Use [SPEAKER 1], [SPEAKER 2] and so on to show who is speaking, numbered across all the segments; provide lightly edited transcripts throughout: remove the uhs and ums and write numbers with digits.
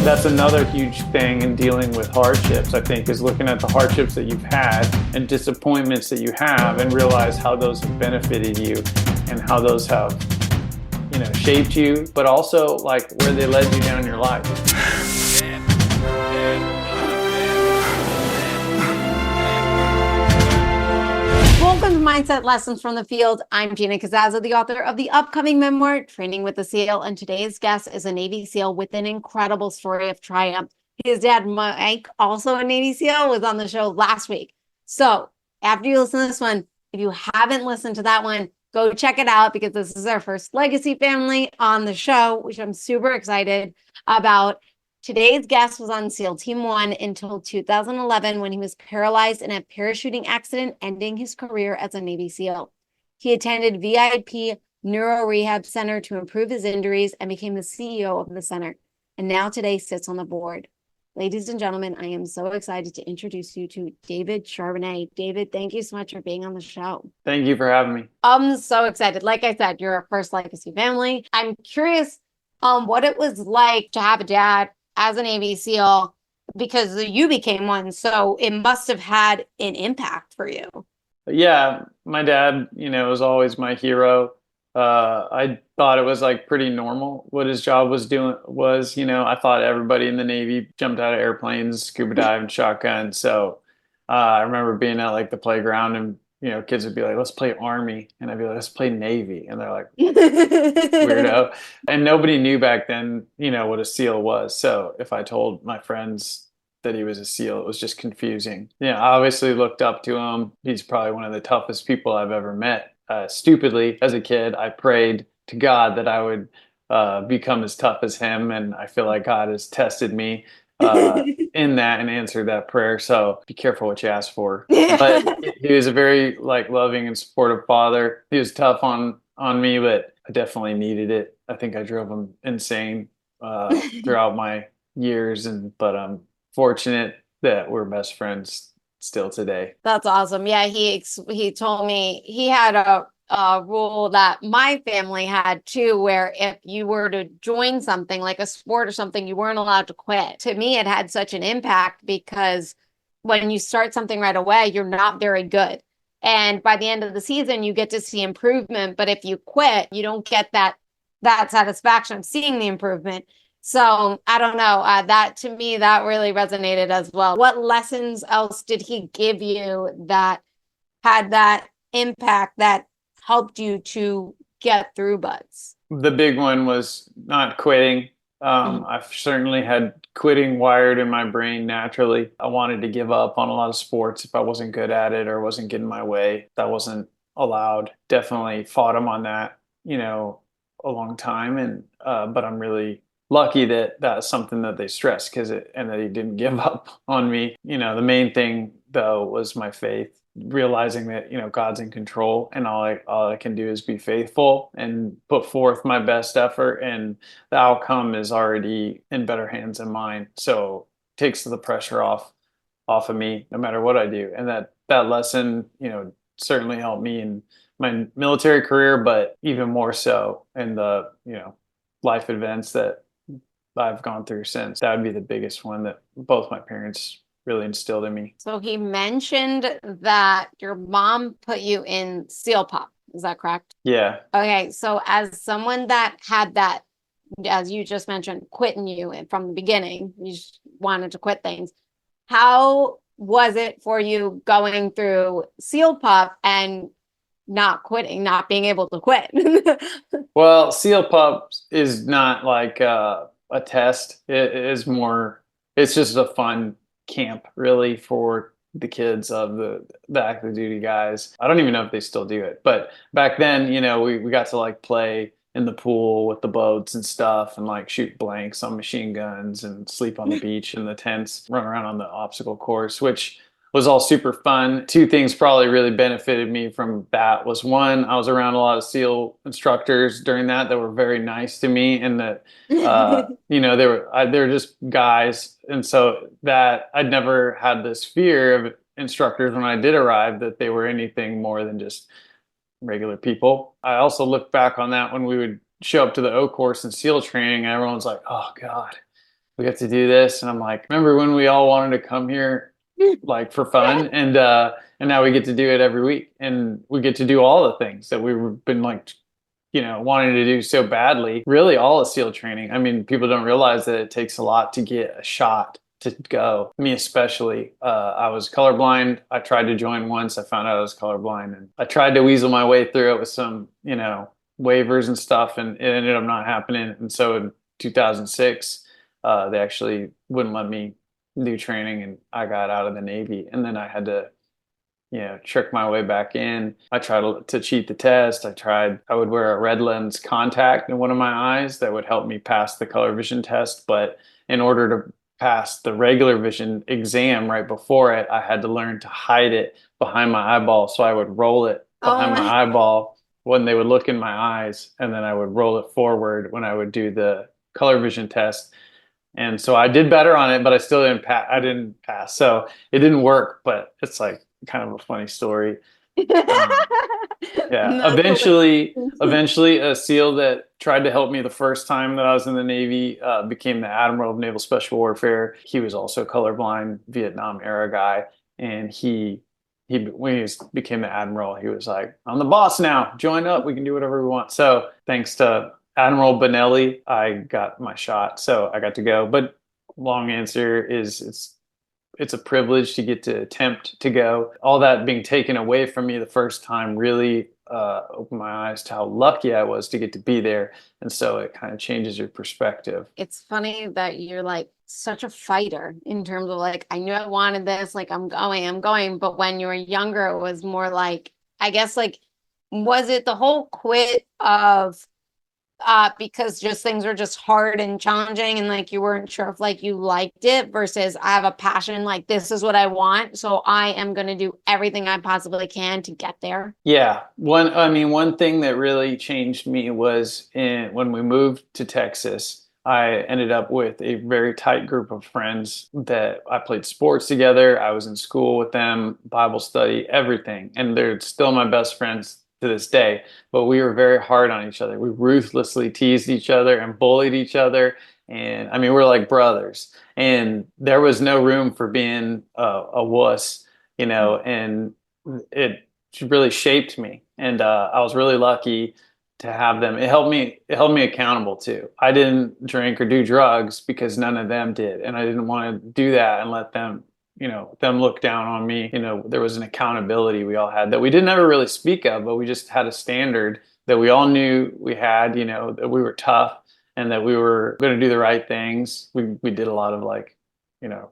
[SPEAKER 1] That's another huge thing in dealing with hardships, I think, is looking at the hardships that you've had and disappointments that you have and realize how those have benefited you and how those have, shaped you, but also like where they led you down your life.
[SPEAKER 2] Welcome to Mindset Lessons from the Field. I'm Gina Cazazza, the author of the upcoming memoir, Training with the SEAL, and today's guest is a Navy SEAL with an incredible story of triumph. His dad, Mike, also a Navy SEAL, was on the show last week. So after you listen to this one, if you haven't listened to that one, go check it out because this is our first legacy family on the show, which I'm super excited about. Today's guest was on SEAL Team 1 until 2011 when he was paralyzed in a parachuting accident, ending his career as a Navy SEAL. He attended VIP Neuro Rehab Center to improve his injuries and became the CEO of the center, and now today sits on the board. Ladies and gentlemen, I am so excited to introduce you to David Charbonnet. David, thank you so much for being on the show.
[SPEAKER 1] Thank you for having me.
[SPEAKER 2] I'm so excited. Like I said, you're a first legacy family. I'm curious what it was like to have a dad as a Navy SEAL, because you became one. So it must have had an impact for you.
[SPEAKER 1] Yeah, my dad, was always my hero. I thought it was like pretty normal what his job was doing was, I thought everybody in the Navy jumped out of airplanes, scuba diving, shotgun. So I remember being at like the playground and, kids would be like, let's play Army. And I'd be like, let's play Navy. And they're like, weirdo. And nobody knew back then, what a SEAL was. So if I told my friends that he was a SEAL, it was just confusing. Yeah, I obviously looked up to him. He's probably one of the toughest people I've ever met. Stupidly, as a kid, I prayed to God that I would become as tough as him. And I feel like God has tested me in that and answered that prayer. So be careful what you ask for. But he was a very loving and supportive father. He was tough on me, but I definitely needed it. I think I drove him insane throughout my years, but I'm fortunate that we're best friends still today.
[SPEAKER 2] That's awesome. Yeah, he told me he had a rule that my family had too, where if you were to join something like a sport or something, you weren't allowed to quit. To me, it had such an impact because when you start something right away, you're not very good. And by the end of the season, you get to see improvement. But if you quit, you don't get that satisfaction of seeing the improvement. So I don't know, that to me, that really resonated as well. What lessons else did he give you that had that impact that helped you to get through BUD/S?
[SPEAKER 1] The big one was not quitting. I've certainly had quitting wired in my brain naturally. I wanted to give up on a lot of sports if I wasn't good at it or wasn't getting my way. That wasn't allowed. Definitely fought him on that, a long time. And but I'm really lucky that that's something that they stressed and that he didn't give up on me. The main thing though was my faith, realizing that, God's in control and all I can do is be faithful and put forth my best effort, and the outcome is already in better hands than mine. So it takes the pressure off of me no matter what I do. And that lesson, certainly helped me in my military career, but even more so in the, life events that I've gone through since. That would be the biggest one that both my parents really instilled in me.
[SPEAKER 2] So he mentioned that your mom put you in SEAL Pop. Is that correct?
[SPEAKER 1] Yeah.
[SPEAKER 2] Okay. So as someone that had that, as you just mentioned, quitting you from the beginning, you just wanted to quit things. How was it for you going through SEAL Pop and not quitting, not being able to quit?
[SPEAKER 1] Well, SEAL Pop is not like a test. It is more, it's just a fun camp really for the kids of the active duty guys. I don't even know if they still do it, but back then, we got to play in the pool with the boats and stuff and shoot blanks on machine guns and sleep on the beach in the tents, run around on the obstacle course, which was all super fun. Two things probably really benefited me from that was, one, I was around a lot of SEAL instructors during that were very nice to me, and that they were just guys, and so that I'd never had this fear of instructors when I did arrive that they were anything more than just regular people. I also look back on that when we would show up to the O course and SEAL training, and everyone's like, "Oh God, we have to do this. And I'm like, remember when we all wanted to come here like for fun? And now we get to do it every week. And we get to do all the things that we've been like, wanting to do so badly. Really all of SEAL training. I mean, people don't realize that it takes a lot to get a shot to go. Me especially. I was colorblind. I tried to join once. I found out I was colorblind, and I tried to weasel my way through it with some, waivers and stuff, and it ended up not happening. And so in 2006, they actually wouldn't let me do training, and I got out of the Navy. And then I had to, trick my way back in. I tried to cheat the test. I would wear a red lens contact in one of my eyes that would help me pass the color vision test. But in order to pass the regular vision exam right before it, I had to learn to hide it behind my eyeball. So I would roll it
[SPEAKER 2] Oh
[SPEAKER 1] behind
[SPEAKER 2] my.
[SPEAKER 1] my eyeball when they would look in my eyes, and then I would roll it forward when I would do the color vision test. And so I did better on it, but I still didn't pass. I didn't pass. So it didn't work, but it's like kind of a funny story. Um, yeah.
[SPEAKER 2] That's hilarious.
[SPEAKER 1] Eventually, a SEAL that tried to help me the first time that I was in the Navy became the Admiral of Naval Special Warfare. He was also colorblind, Vietnam era guy, and when became the Admiral, he was like, "I'm the boss now. Join up. We can do whatever we want." So thanks to Admiral Benelli, I got my shot, so I got to go. But long answer is it's a privilege to get to attempt to go. All that being taken away from me the first time really opened my eyes to how lucky I was to get to be there. And so it kind of changes your perspective.
[SPEAKER 2] It's funny that you're like such a fighter in terms of like, I knew I wanted this, like I'm going. But when you were younger, it was more like, I guess like, was it the whole quit of because just things were just hard and challenging and like you weren't sure if like you liked it versus I have a passion, like this is what I want, so I am going to do everything I possibly can to get there.
[SPEAKER 1] Yeah, one thing that really changed me was when we moved to Texas. I ended up with a very tight group of friends that I played sports together. I was in school with them, Bible study, everything. And they're still my best friends to this day. But we were very hard on each other. We ruthlessly teased each other and bullied each other. And I mean, we're like brothers. And there was no room for being a wuss, and it really shaped me. And I was really lucky to have them. It held me accountable too. I didn't drink or do drugs because none of them did, and I didn't want to do that and let them look down on me. There was an accountability we all had that we didn't ever really speak of, but we just had a standard that we all knew we had. That we were tough and that we were going to do the right things. We did a lot of like, you know,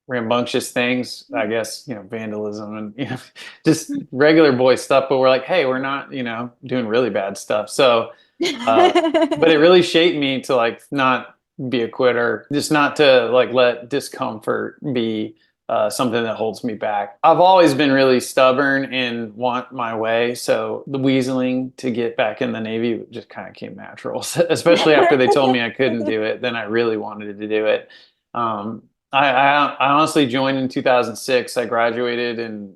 [SPEAKER 1] rambunctious things, I guess, vandalism and, just regular boy stuff. But we're like, hey, we're not, doing really bad stuff. So, but it really shaped me to like not be a quitter, just not to like let discomfort be something that holds me back. I've always been really stubborn and want my way. So the weaseling to get back in the Navy just kind of came natural, especially after they told me I couldn't do it. Then I really wanted to do it. Um, I honestly joined in 2006. I graduated in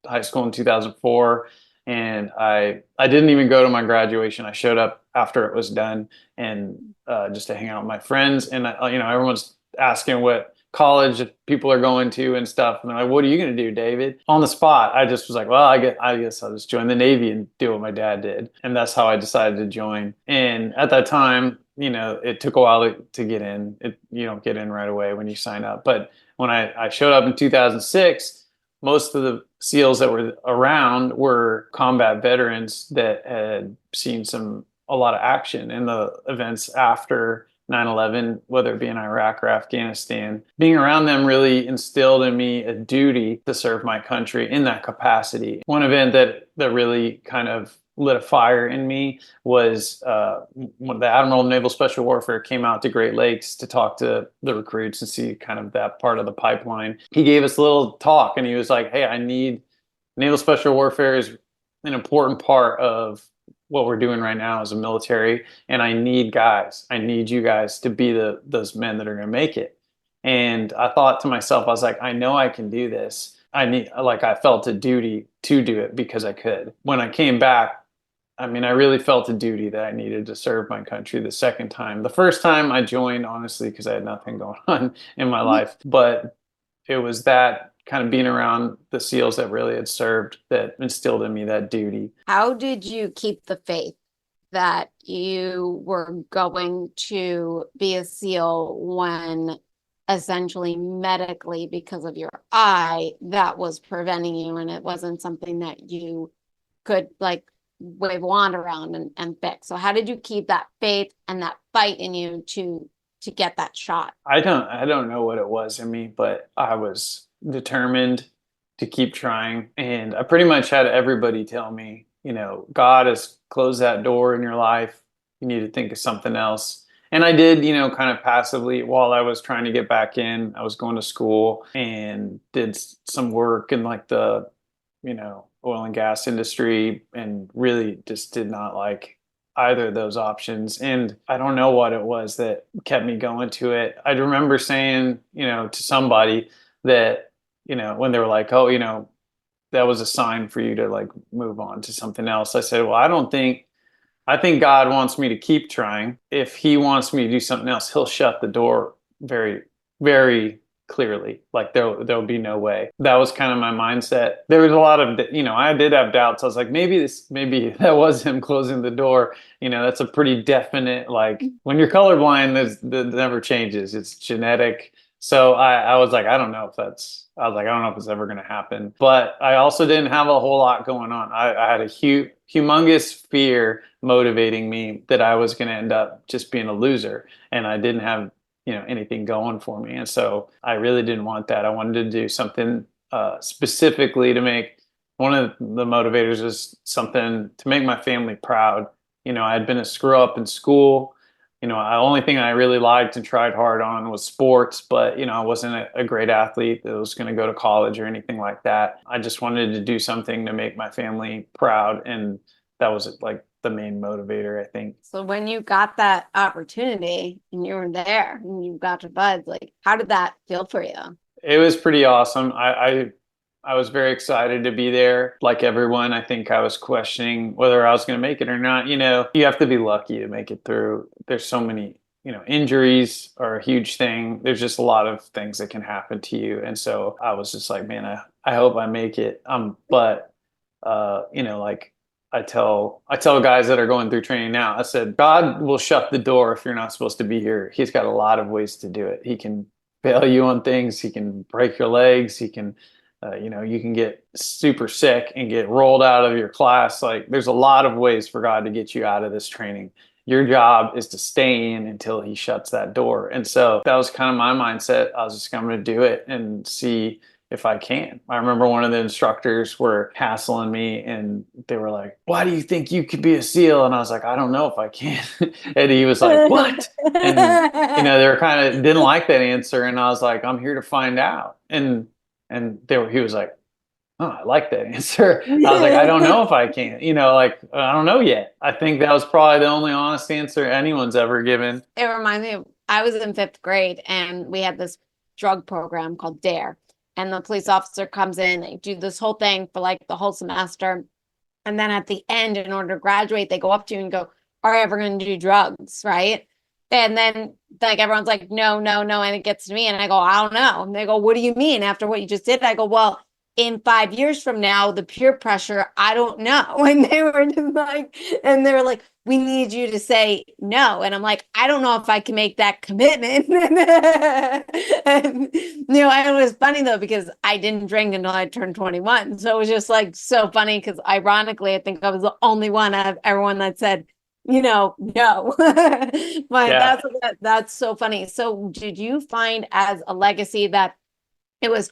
[SPEAKER 1] high school in 2004, and I didn't even go to my graduation. I showed up after it was done, and just to hang out with my friends. And everyone's asking what college people are going to and stuff. And they're like, "What are you going to do, David?" On the spot, I just was like, "Well, I guess I'll just join the Navy and do what my dad did." And that's how I decided to join. And at that time, it took a while to get in. You don't get in right away when you sign up. But when I showed up in 2006, most of the SEALs that were around were combat veterans that had seen a lot of action in the events after 9/11, whether it be in Iraq or Afghanistan. Being around them really instilled in me a duty to serve my country in that capacity. One event that really kind of lit a fire in me was when the Admiral of Naval Special Warfare came out to Great Lakes to talk to the recruits and see kind of that part of the pipeline. He gave us a little talk, and he was like, "Hey, I need Naval Special Warfare is an important part of what we're doing right now as a military, and I need guys. I need you guys to be those men that are going to make it." And I thought to myself, I was like, I know I can do this. I felt a duty to do it because I could. When I came back, I mean, I really felt a duty that I needed to serve my country the second time. The first time I joined, honestly, because I had nothing going on in my life. But it was that kind of being around the SEALs that really had served that instilled in me that duty.
[SPEAKER 2] How did you keep the faith that you were going to be a SEAL when essentially medically, because of your eye, that was preventing you and it wasn't something that you could like wave a wand around and fix? So how did you keep that faith and that fight in you to get that shot?
[SPEAKER 1] I don't know what it was in me, but I was determined to keep trying. And I pretty much had everybody tell me, God has closed that door in your life. You need to think of something else. And I did, kind of passively while I was trying to get back in. I was going to school and did some work in like the, oil and gas industry, and really just did not like either of those options. And I don't know what it was that kept me going to it. I remember saying, to somebody that, when they were like, oh, that was a sign for you to like move on to something else. I said, well, I think God wants me to keep trying. If he wants me to do something else, he'll shut the door very, very clearly. Like there'll be no way. That was kind of my mindset. There was a lot of, I did have doubts. I was like, maybe that was him closing the door. That's a pretty definite, like when you're colorblind, that never changes. It's genetic. So I was like, I was like, I don't know if it's ever going to happen. But I also didn't have a whole lot going on. I had a humongous fear motivating me that I was going to end up just being a loser. And I didn't have, anything going for me. And so I really didn't want that. I wanted to do something specifically to make, one of the motivators was something to make my family proud. I had been a screw up in school. The only thing I really liked and tried hard on was sports, but I wasn't a great athlete that was going to go to college or anything like that. I just wanted to do something to make my family proud, and that was like the main motivator, I think.
[SPEAKER 2] So when you got that opportunity and you were there and you got your buds, like how did that feel for you?
[SPEAKER 1] It was pretty awesome. I was very excited to be there. Like everyone, I think I was questioning whether I was going to make it or not. You have to be lucky to make it through. There's so many, injuries are a huge thing. There's just a lot of things that can happen to you. And so I was just like, man, I hope I make it. But like I tell guys that are going through training now, I said, God will shut the door if you're not supposed to be here. He's got a lot of ways to do it. He can fail you on things. He can break your legs. He can you can get super sick and get rolled out of your class. Like there's a lot of ways for God to get you out of this training. Your job is to stay in until he shuts that door. And so that was kind of my mindset. I was just going to do it and see if I can. I remember one of the instructors were hassling me and they were like, why do you think you could be a SEAL? And I was like, I don't know if I can. And he was like, what? And, they were kind of didn't like that answer. And I was like, I'm here to find out. And he was like, oh, I like that answer. I was like, I don't know if I can, like, I don't know yet. I think that was probably the only honest answer anyone's ever given.
[SPEAKER 2] It reminds me of, I was in fifth grade and we had this drug program called DARE. And the police officer comes in, they do this whole thing for like the whole semester. And then at the end, in order to graduate, they go up to you and go, are you ever going to do drugs? Right. And then like everyone's like, no, no, no. And it gets to me and I go, I don't know. And they go, what do you mean after what you just did? I go, well, in 5 years from now, the peer pressure, I don't know. And they were just like, and they were like, we need you to say no. And I'm like, I don't know if I can make that commitment. And, it was funny though, because I didn't drink until I turned 21. So it was just like so funny because ironically, I think I was the only one out of everyone that said, no. But
[SPEAKER 1] Yeah.
[SPEAKER 2] that's so funny. So did you find as a legacy that it was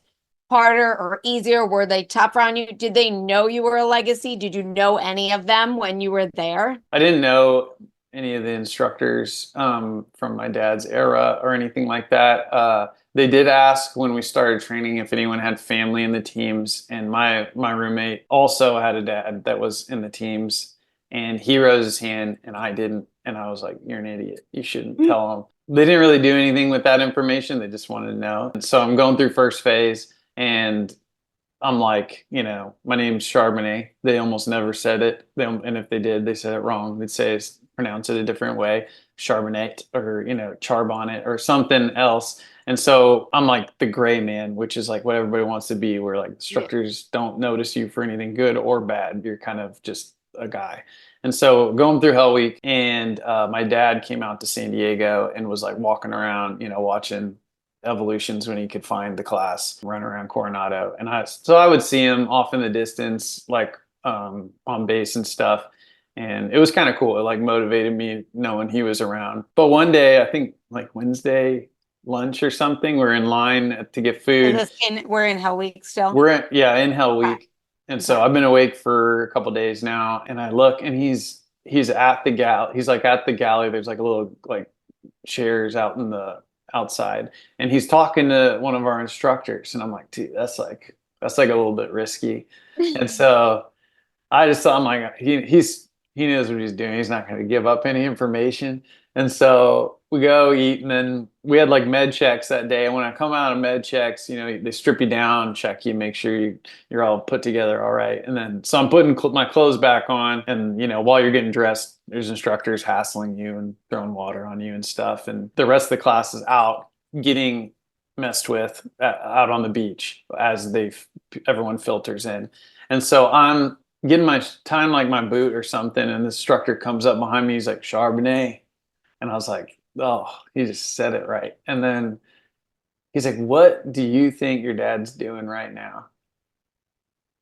[SPEAKER 2] harder or easier? Were they tougher on you? Did they know you were a legacy? Did you know any of them when you were there?
[SPEAKER 1] I didn't know any of the instructors from my dad's era or anything like that. They did ask when we started training if anyone had family in the teams, and my roommate also had a dad that was in the teams, and he rose his hand and I didn't, and I was like, "You're an idiot. You shouldn't tell them." They didn't really do anything with that information. They just wanted to know. And so I'm going through first phase, and I'm like, my name's Charbonnet. They almost never said it. And if they did, they said it wrong. They'd say pronounce it a different way, Charbonnet or, Charbonnet or something else. And so I'm like the gray man, which is like what everybody wants to be, where like
[SPEAKER 2] Yeah.
[SPEAKER 1] instructors don't notice you for anything good or bad. You're kind of just a guy. And so going through Hell Week, and my dad came out to San Diego and was like walking around, watching evolutions when he could find the class, run around Coronado. And I would see him off in the distance, like on base and stuff. And it was kind of cool. It like motivated me knowing he was around. But one day, I think like Wednesday lunch or something, we're in line to get
[SPEAKER 2] Is
[SPEAKER 1] food.
[SPEAKER 2] this in, we're in Hell Week still?
[SPEAKER 1] We're yeah, in Hell
[SPEAKER 2] Okay.
[SPEAKER 1] Week. And so
[SPEAKER 2] Okay.
[SPEAKER 1] I've been awake for a couple days now, and I look and he's at the he's like at the galley. There's like a little like chairs out in the outside, and he's talking to one of our instructors, and I'm like, dude, that's like a little bit risky. And so I just thought, I'm like, he knows what he's doing. He's not going to give up any information. And so we go eat, and then we had like med checks that day. And when I come out of med checks, they strip you down, check you, make sure you're all put together all right. And then so I'm putting my clothes back on, and while you're getting dressed, there's instructors hassling you and throwing water on you and stuff. And the rest of the class is out getting messed with out on the beach as everyone filters in. And so I'm getting my time like my boot or something, and the instructor comes up behind me. He's like, Charbonnet. And I was like, oh, he just said it right. And then he's like, what do you think your dad's doing right now?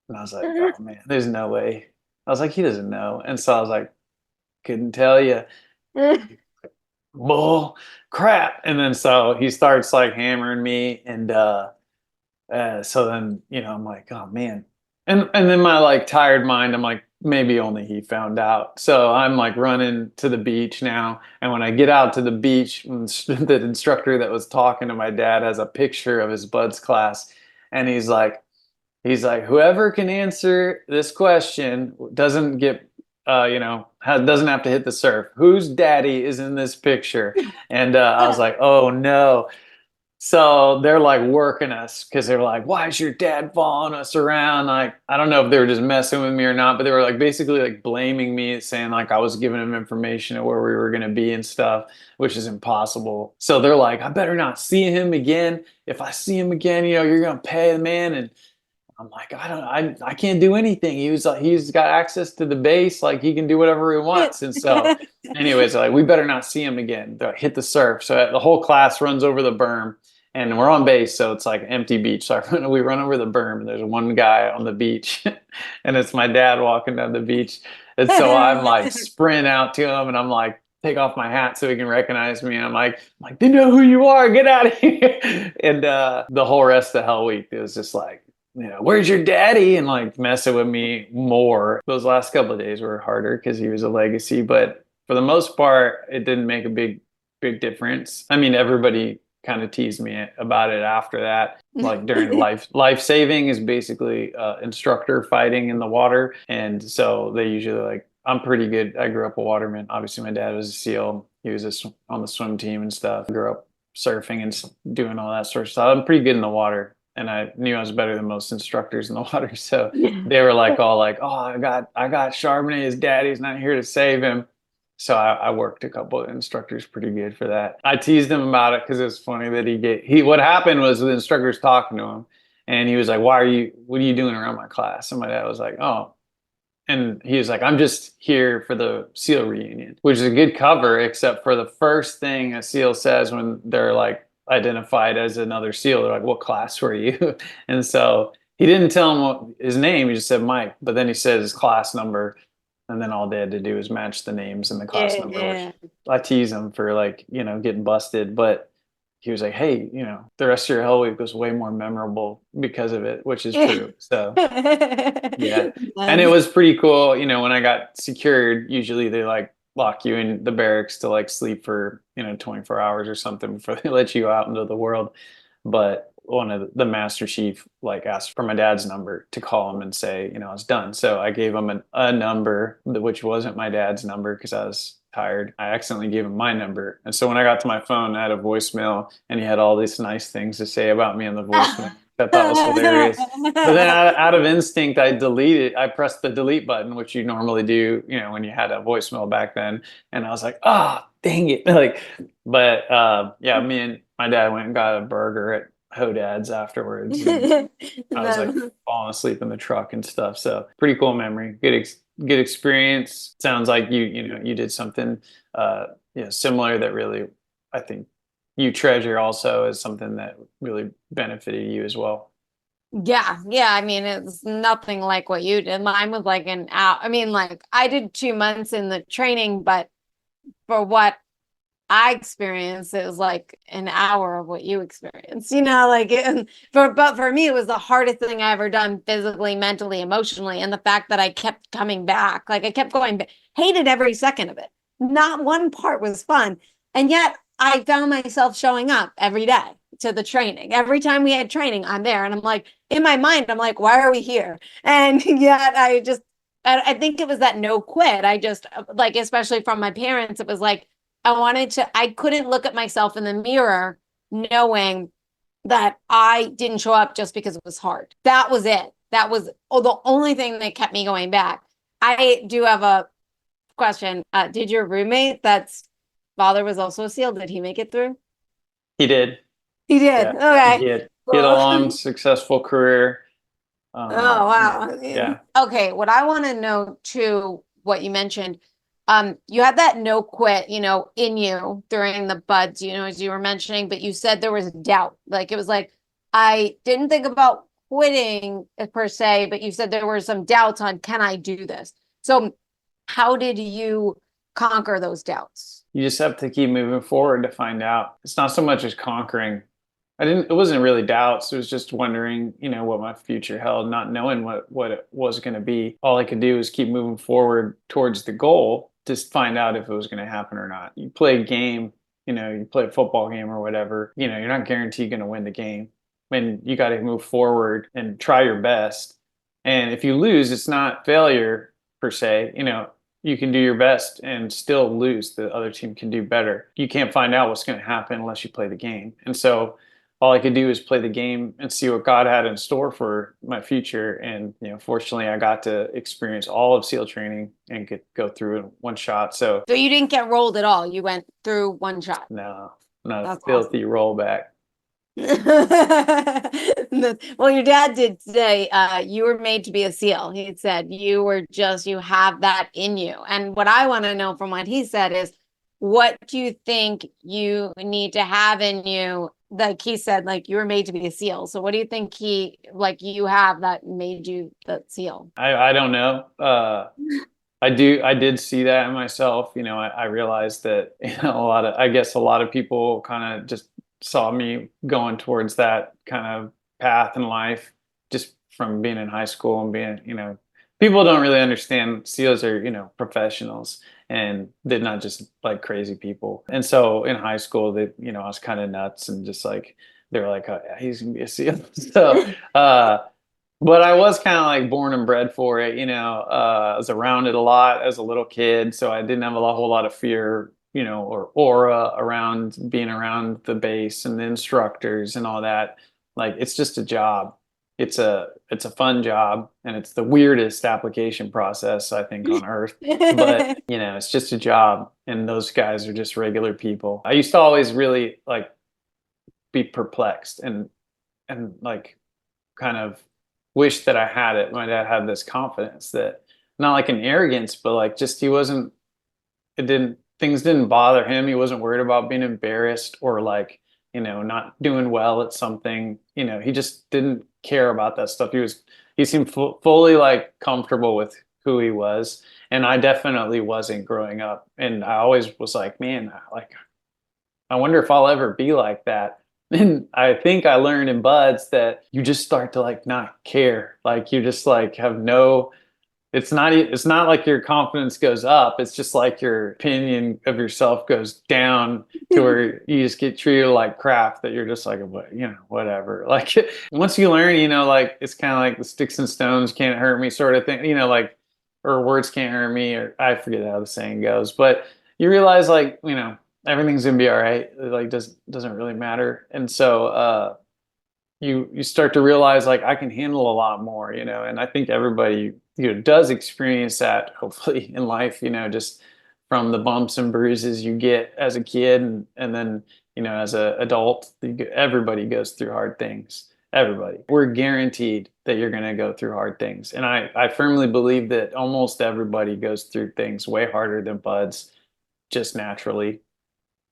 [SPEAKER 1] And I was like, oh man, there's no way. I was like, he doesn't know. And so I was like, couldn't tell you. Bull crap. And then so he starts like hammering me, and so then, I'm like, oh man. And then my like tired mind, I'm like, maybe only he found out. So I'm like running to the beach now. And when I get out to the beach, the instructor that was talking to my dad has a picture of his bud's class. And he's like, whoever can answer this question doesn't get, doesn't have to hit the surf. Whose daddy is in this picture? And I was like, oh no. So they're like working us because they're like, why is your dad following us around? Like, I don't know if they were just messing with me or not, but they were like basically like blaming me, saying like I was giving them information of where we were going to be and stuff, which is impossible. So they're like, I better not see him again. If I see him again, you're going to pay the man. And I'm like, I can't do anything. He's got access to the base, like he can do whatever he wants. And so, anyways, like we better not see him again. Hit the surf. So the whole class runs over the berm, and we're on base, so it's like empty beach. So we run over the berm, and there's one guy on the beach, and it's my dad walking down the beach. And so I'm like sprint out to him, and I'm like, take off my hat so he can recognize me. And I'm like, they know who you are. Get out of here. And the whole rest of Hell Week, it was just like, where's your daddy? And like messing with me more. Those last couple of days were harder because he was a legacy, but for the most part, it didn't make a big difference. I mean, everybody kind of teased me about it after that. Like during life saving is basically instructor fighting in the water, and so they usually like. I'm pretty good. I grew up a waterman. Obviously, my dad was a SEAL. He was on the swim team and stuff. I grew up surfing and doing all that sort of stuff. I'm pretty good in the water, and I knew I was better than most instructors in the water. So they were like all like, "Oh, I got Charbonnet. His daddy's not here to save him." So I worked a couple of instructors pretty good for that. I teased him about it because it was funny that what happened was the instructor's talking to him, and he was like, what are you doing around my class? And my dad was like, oh. And he was like, I'm just here for the SEAL reunion, which is a good cover, except for the first thing a SEAL says when they're like identified as another SEAL. They're like, what class were you? And so he didn't tell him his name. He just said Mike, but then he said his class number. And then all they had to do was match the names and the class number, which
[SPEAKER 2] Yeah.
[SPEAKER 1] I tease him for like, getting busted. But he was like, hey, the rest of your Hell Week was way more memorable because of it, which is true. So yeah. And it
[SPEAKER 2] Nice.
[SPEAKER 1] was pretty cool. When I got secured, usually they like lock you in the barracks to like sleep for, 24 hours or something before they let you out into the world. But one of the master chief like asked for my dad's number to call him and say, I was done. So I gave him a number, which wasn't my dad's number because I was tired. I accidentally gave him my number. And so when I got to my phone, I had a voicemail, and he had all these nice things to say about me on the voicemail. I thought was hilarious. But then out of instinct, I deleted. I pressed the delete button, which you normally do, when you had a voicemail back then. And I was like, ah, dang it. Like, but yeah, me and my dad went and got a burger at Hodad's afterwards, and I was like
[SPEAKER 2] That's-
[SPEAKER 1] falling asleep in the truck and stuff. So pretty cool memory. Good experience. Sounds like you did something similar that really I think you treasure also as something that really benefited you as well.
[SPEAKER 2] Yeah, yeah. I mean, it's nothing like what you did. Mine was like an hour. I mean, like I did 2 months in the training, but for what I experienced, it was like an hour of what you experienced, like but for me, it was the hardest thing I ever done physically, mentally, emotionally. And the fact that I kept coming back, like I kept going back, hated every second of it. Not one part was fun. And yet I found myself showing up every day to the training. Every time we had training, I'm there. And I'm like, in my mind, I'm like, why are we here? And yet I think it was that no quit. I just like, especially from my parents, it was like, I couldn't look at myself in the mirror knowing that I didn't show up just because it was hard. That was it. That was the only thing that kept me going back. I do have a question. Did your roommate that's father was also a SEAL, did he make it through?
[SPEAKER 1] He did.
[SPEAKER 2] He did.
[SPEAKER 1] Yeah.
[SPEAKER 2] Okay.
[SPEAKER 1] He had a
[SPEAKER 2] Cool.
[SPEAKER 1] long, successful career.
[SPEAKER 2] Oh,
[SPEAKER 1] Yeah.
[SPEAKER 2] wow.
[SPEAKER 1] Yeah.
[SPEAKER 2] Okay, what I want to know too, what you mentioned, you had that no quit, in you during the buds, as you were mentioning, but you said there was doubt. Like it was like, I didn't think about quitting per se, but you said there were some doubts on, can I do this? So how did you conquer those doubts?
[SPEAKER 1] You just have to keep moving forward to find out. It's not so much as conquering. It wasn't really doubts. It was just wondering, what my future held, not knowing what it was going to be. All I could do was keep moving forward towards the goal to find out if it was going to happen or not. You play a game, you play a football game or whatever, you're not guaranteed going to win the game. And you got to move forward and try your best. And if you lose, it's not failure per se. You can do your best and still lose. The other team can do better. You can't find out what's going to happen unless you play the game. And so all I could do is play the game and see what God had in store for my future. And, fortunately, I got to experience all of SEAL training and go through in one shot. So,
[SPEAKER 2] So you didn't get rolled at all. You went through one shot.
[SPEAKER 1] no, not a
[SPEAKER 2] That's awesome.
[SPEAKER 1] filthy rollback.
[SPEAKER 2] Well, your dad did say you were made to be a SEAL. He said you have that in you. And what I want to know from what he said is, what do you think you need to have in you? Like he said, like you were made to be a SEAL. So what do you think you have that made you the SEAL?
[SPEAKER 1] I don't know. I did see that in myself. I realized that, I guess a lot of people kind of just saw me going towards that kind of path in life just from being in high school and being, people don't really understand SEALs are, professionals and they're not just like crazy people. And so in high school, I was kind of nuts and just like, they were like, oh, yeah, he's gonna be a SEAL. So, but I was kind of like born and bred for it, I was around it a lot as a little kid, so I didn't have whole lot of fear, or aura around being around the base and the instructors and all that. Like it's just a job. It's a fun job and it's the weirdest application process I think on earth. But, it's just a job and those guys are just regular people. I used to always really like be perplexed and like kind of wish that I had it. My dad had this confidence that not like an arrogance, but like just he wasn't, it didn't, things didn't bother him. He wasn't worried about being embarrassed or like, not doing well at something. He just didn't care about that stuff. He seemed fully like comfortable with who he was. And I definitely wasn't growing up. And I always was like, man, like, I wonder if I'll ever be like that. And I think I learned in buds that you just start to like not care. Like you just like have no, it's not like your confidence goes up. It's just like your opinion of yourself goes down to where you just get treated like crap that you're just like, whatever. Like once you learn, like it's kind of like the sticks and stones can't hurt me sort of thing, like, or words can't hurt me, or I forget how the saying goes, but you realize like, everything's gonna be all right. It like doesn't really matter. And so you start to realize like I can handle a lot more, and I think everybody, does experience that hopefully in life, just from the bumps and bruises you get as a kid and then, as an adult, everybody goes through hard things. Everybody. We're guaranteed that you're going to go through hard things. And I firmly believe that almost everybody goes through things way harder than buds just naturally.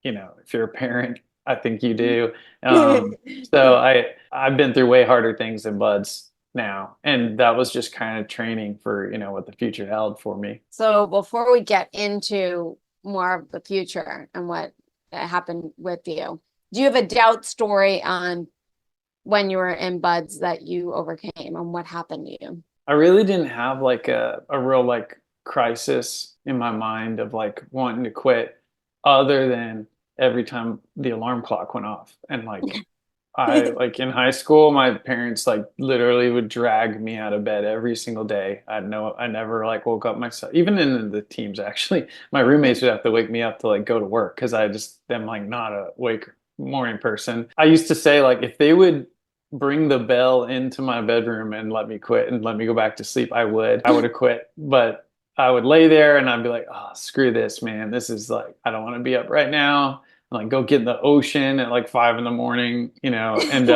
[SPEAKER 1] If you're a parent, I think you do. So I've been through way harder things than buds now, and that was just kind of training for what the future held for me.
[SPEAKER 2] So before we get into more of the future and what happened with you, do you have a doubt story on when you were in buds that you overcame and what happened to you?
[SPEAKER 1] I really didn't have like a real like crisis in my mind of like wanting to quit, other than every time the alarm clock went off. And like I like in high school, my parents like literally would drag me out of bed every single day. I never like woke up myself. Even in the teams, actually, my roommates would have to wake me up to like go to work because I just am like not a wake morning person. I used to say like if they would bring the bell into my bedroom and let me quit and let me go back to sleep, I would have quit. But I would lay there and I'd be like, oh, screw this, man. This is like, I don't want to be up right now. Like go get in the ocean at like 5 in the morning, and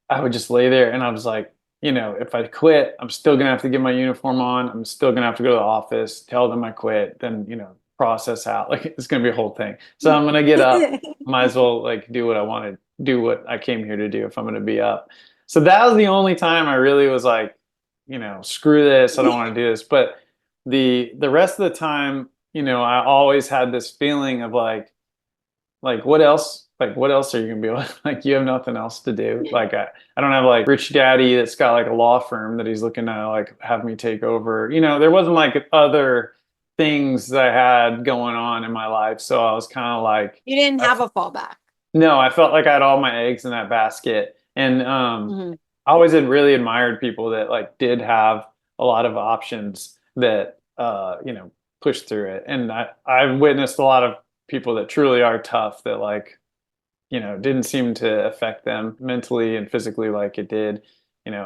[SPEAKER 1] I would just lay there and I was like, if I quit, I'm still gonna have to get my uniform on. I'm still gonna have to go to the office, tell them I quit, then, process out. Like it's gonna be a whole thing. So I'm gonna get up, might as well like do what I want to do, what I came here to do if I'm gonna be up. So that was the only time I really was like, screw this, I don't want to do this. But the rest of the time, I always had this feeling of like what else are you gonna be like you have nothing else to do. Like I don't have like rich daddy that's got like a law firm that he's looking to like have me take over. There wasn't like other things that I had going on in my life. So I was kind of like
[SPEAKER 2] You didn't have a fallback.
[SPEAKER 1] no, I felt like I had all my eggs in that basket. And
[SPEAKER 2] Mhm.
[SPEAKER 1] I always had really admired people that like did have a lot of options that pushed through it. And I've witnessed a lot of people that truly are tough that like, didn't seem to affect them mentally and physically like it did.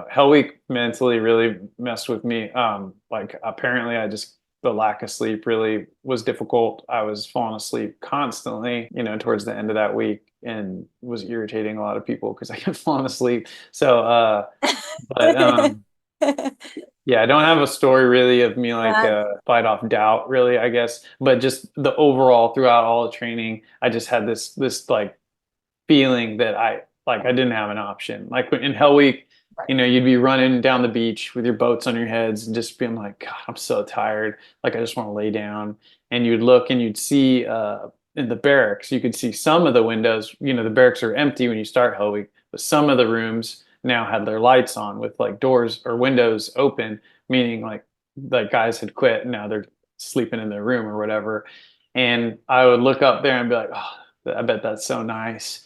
[SPEAKER 1] Hell Week mentally really messed with me. Like apparently I just the lack of sleep really was difficult. I was falling asleep constantly, towards the end of that week and was irritating a lot of people because I kept falling asleep. So, but yeah, I don't have a story really of me like
[SPEAKER 2] That's
[SPEAKER 1] fight off doubt really, I guess, but just the overall throughout all the training, I just had this like feeling that I didn't have an option. Like in Hell Week,
[SPEAKER 2] right.
[SPEAKER 1] You'd be running down the beach with your boats on your heads and just being like, God, I'm so tired. Like I just want to lay down. And you'd look and you'd see in the barracks, you could see some of the windows. The barracks are empty when you start Hell Week, but some of the rooms now had their lights on with like doors or windows open, meaning like guys had quit and now they're sleeping in their room or whatever. And I would look up there and be like, oh, I bet that's so nice.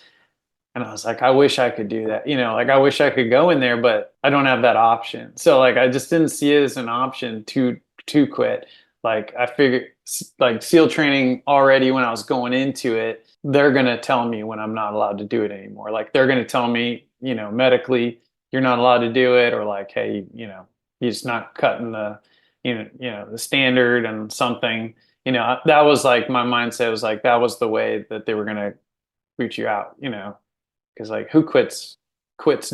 [SPEAKER 1] And I was like, I wish I could do that. Like I wish I could go in there, but I don't have that option. So like I just didn't see it as an option to quit. Like I figured like SEAL training already when I was going into it, they're gonna tell me when I'm not allowed to do it anymore. Like they're gonna tell me, medically, you're not allowed to do it, or like, hey, you're just not cutting the, the standard and something. That was like my mindset was like that was the way that they were gonna boot you out, because like who quits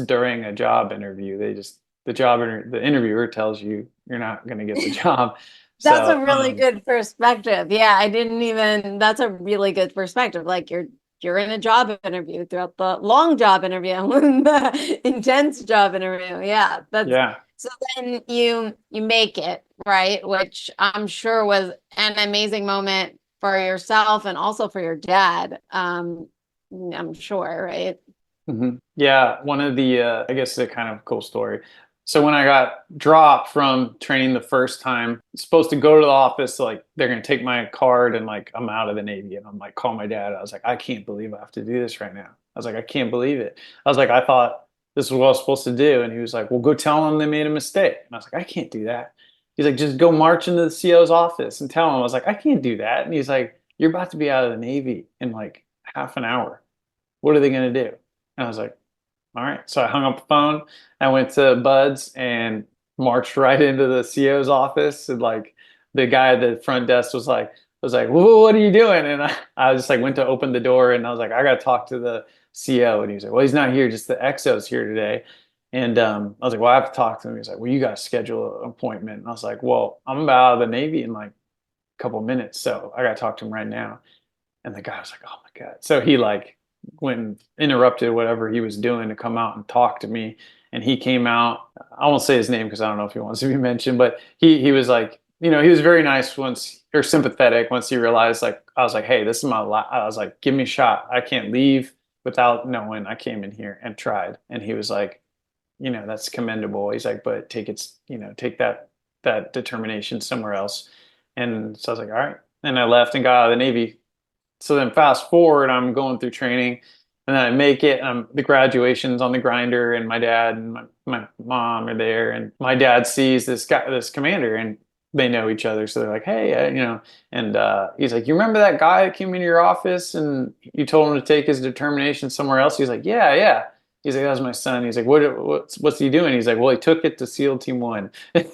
[SPEAKER 1] during a job interview? They just the interviewer tells you you're not going to get the job.
[SPEAKER 2] That's
[SPEAKER 1] So
[SPEAKER 2] a really good perspective. Yeah, I didn't even, that's a really good perspective. Like you're in a job interview throughout the long job interview, the intense job interview. Yeah, that's
[SPEAKER 1] yeah.
[SPEAKER 2] so then you make it, right? Which I'm sure was an amazing moment for yourself and also for your dad. I'm sure, right?
[SPEAKER 1] Yeah, one of the I guess a kind of cool story. So when I got dropped from training the first time, supposed to go to the office, like they're gonna take my card and like I'm out of the Navy, and I'm like call my dad. I was like, I can't believe I have to do this right now. I was like, I can't believe it. I was like, I thought this is what I was supposed to do, and he was like, well, go tell them they made a mistake. And I was like, I can't do that. He's like, just go march into the CO's office and tell him. I was like, I can't do that. And he's like, you're about to be out of the Navy in like half an hour. What are they gonna do? And I was like, all right. So I hung up the phone. I went to Bud's and marched right into the CO's office. And like the guy at the front desk was like, "Whoa, what are you doing?" And I just like went to open the door and I was like, I got to talk to the CO. And he was like, well, he's not here. Just the XO's here today. And I was like, well, I have to talk to him. He's like, well, you got to schedule an appointment. And I was like, well, I'm about out of the Navy in like a couple minutes. So I got to talk to him right now. And the guy was like, oh my God. So he like when interrupted whatever he was doing to come out and talk to me. And he came out. I won't say his name because I don't know if he wants to be mentioned, but he was like, he was very nice once or sympathetic once he realized like I was like, hey, this is my I was like, give me a shot. I can't leave without knowing I came in here and tried. And he was like, that's commendable. He's like, but take that determination somewhere else. And so I was like, all right. And I left and got out of the Navy. So then fast forward, I'm going through training and then I make it. The graduation's on the grinder and my dad and my mom are there and my dad sees this guy, this commander, and they know each other. So they're like, hey, and he's like, you remember that guy that came into your office and you told him to take his determination somewhere else? He's like, yeah, yeah. He's like, that was my son. He's like, what's he doing? He's like, well, he took it to SEAL Team One. And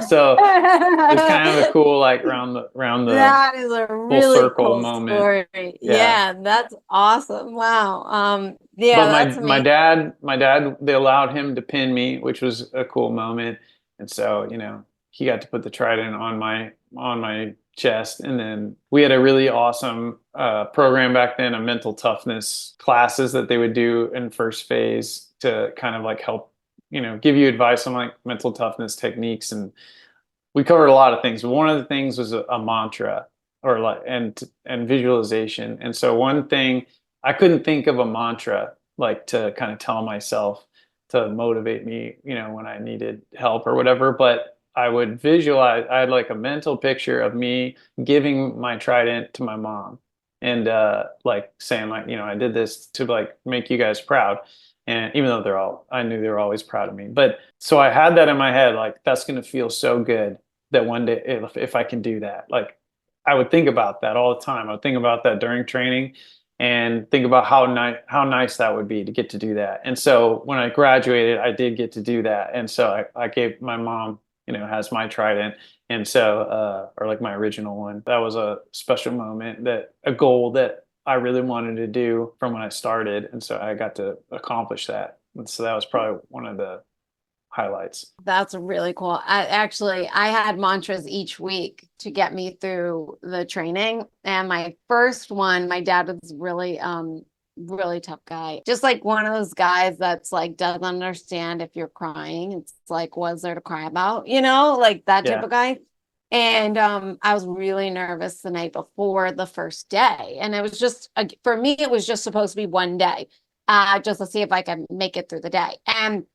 [SPEAKER 1] so it's kind of a cool, like around the
[SPEAKER 2] That is a
[SPEAKER 1] full
[SPEAKER 2] really
[SPEAKER 1] circle
[SPEAKER 2] cool
[SPEAKER 1] moment.
[SPEAKER 2] story.
[SPEAKER 1] Yeah.
[SPEAKER 2] Yeah, that's awesome. Wow. Yeah,
[SPEAKER 1] But
[SPEAKER 2] that's amazing.
[SPEAKER 1] my dad, they allowed him to pin me, which was a cool moment. And so, he got to put the trident on my chest. And then we had a really awesome program back then, a mental toughness classes that they would do in first phase to kind of like help, give you advice on like mental toughness techniques. And we covered a lot of things. But one of the things was a mantra or like and visualization. And so one thing I couldn't think of a mantra like to kind of tell myself to motivate me, when I needed help or whatever, but I would visualize, I had like a mental picture of me giving my trident to my mom and like saying like, I did this to like make you guys proud. And even though I knew they were always proud of me. But so I had that in my head, like that's going to feel so good that one day if I can do that, like I would think about that all the time. I would think about that during training and think about how nice that would be to get to do that. And so when I graduated, I did get to do that. And so I gave my mom, has my trident. And so, or like my original one, that was a special moment, that a goal that I really wanted to do from when I started. And so I got to accomplish that. And so that was probably one of the highlights.
[SPEAKER 2] That's really cool. I had mantras each week to get me through the training. And my first one, my dad was really tough guy. Just like one of those guys that's like doesn't understand if you're crying. It's like, what's there to cry about? Like that type
[SPEAKER 1] Yeah.
[SPEAKER 2] of guy. And I was really nervous the night before the first day. And it was just for me, it was just supposed to be one day. Just to see if I could make it through the day. And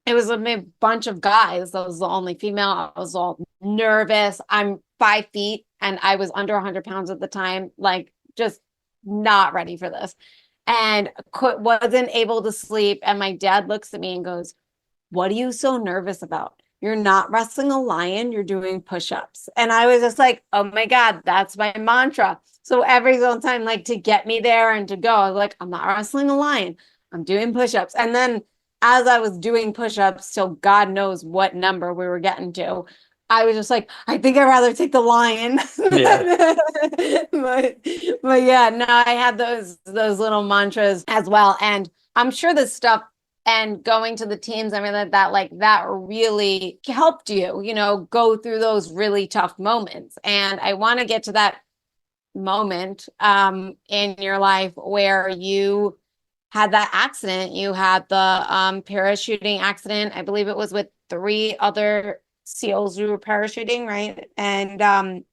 [SPEAKER 2] it was a bunch of guys. I was the only female. I was all nervous. I'm 5 feet and I was under 100 pounds at the time, like just not ready for this. And wasn't able to sleep. And my dad looks at me and goes, what are you so nervous about? You're not wrestling a lion, you're doing push-ups. And I was just like, oh my God, that's my mantra. So every single time, like to get me there and to go, I was like, I'm not wrestling a lion, I'm doing push-ups. And then as I was doing push-ups, till God knows what number we were getting to, I was just like, I think I'd rather take the lion.
[SPEAKER 1] Yeah.
[SPEAKER 2] but yeah, no, I had those little mantras as well. And I'm sure this stuff and going to the teams, I mean, that really helped you, go through those really tough moments. And I want to get to that moment in your life where you had that accident. You had the parachuting accident. I believe it was with 3 other SEALs who were parachuting, right? And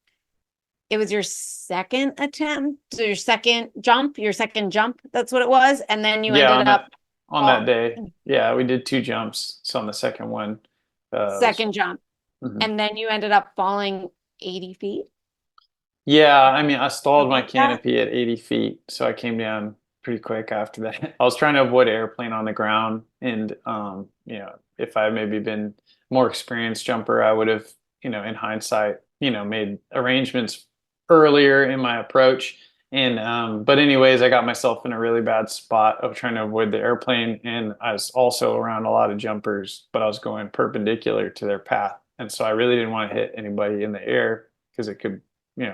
[SPEAKER 2] it was your second attempt, your second jump. That's what it was. And then you
[SPEAKER 1] Yeah,
[SPEAKER 2] ended up
[SPEAKER 1] on that day. Yeah, we did 2 jumps. So on the second one,
[SPEAKER 2] second jump.
[SPEAKER 1] mhm.
[SPEAKER 2] And then you ended up falling 80 feet.
[SPEAKER 1] Yeah, I mean, I stalled
[SPEAKER 2] Something
[SPEAKER 1] my
[SPEAKER 2] like that.
[SPEAKER 1] canopy at 80 feet, so I came down pretty quick after that. I was trying to avoid airplane on the ground, and if I maybe been more experienced jumper, I would have, in hindsight, made arrangements earlier in my approach And but anyways, I got myself in a really bad spot of trying to avoid the airplane, and I was also around a lot of jumpers, but I was going perpendicular to their path. And so I really didn't want to hit anybody in the air because it could,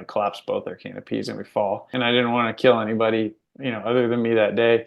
[SPEAKER 1] collapse both our canopies and we fall. And I didn't want to kill anybody, other than me that day.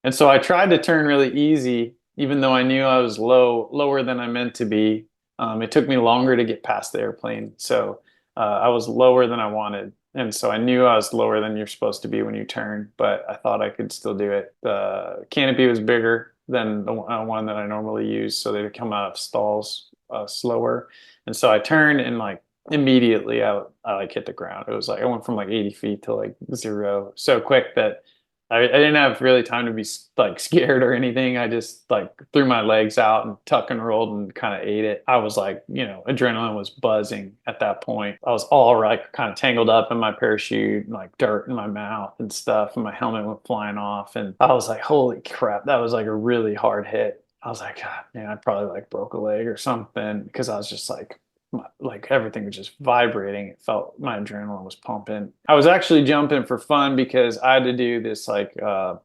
[SPEAKER 1] And so I tried to turn really easy, even though I knew I was lower than I meant to be. It took me longer to get past the airplane. So I was lower than I wanted. And so I knew I was lower than you're supposed to be when you turn, but I thought I could still do it. The canopy was bigger than the one that I normally use. So they'd come out of stalls slower. And so I turned and like immediately I like hit the ground. It was like I went from like 80 feet to like zero so quick that I didn't have really time to be like scared or anything. I just like threw my legs out and tuck and rolled and kind of ate it. I was like, adrenaline was buzzing at that point. I was all like kind of tangled up in my parachute, and, like dirt in my mouth and stuff, and my helmet went flying off. And I was like, holy crap, that was like a really hard hit. I was like, God, man, I probably like broke a leg or something because I was just like everything was just vibrating. It felt my adrenaline was pumping. I was actually jumping for fun because I had to do this like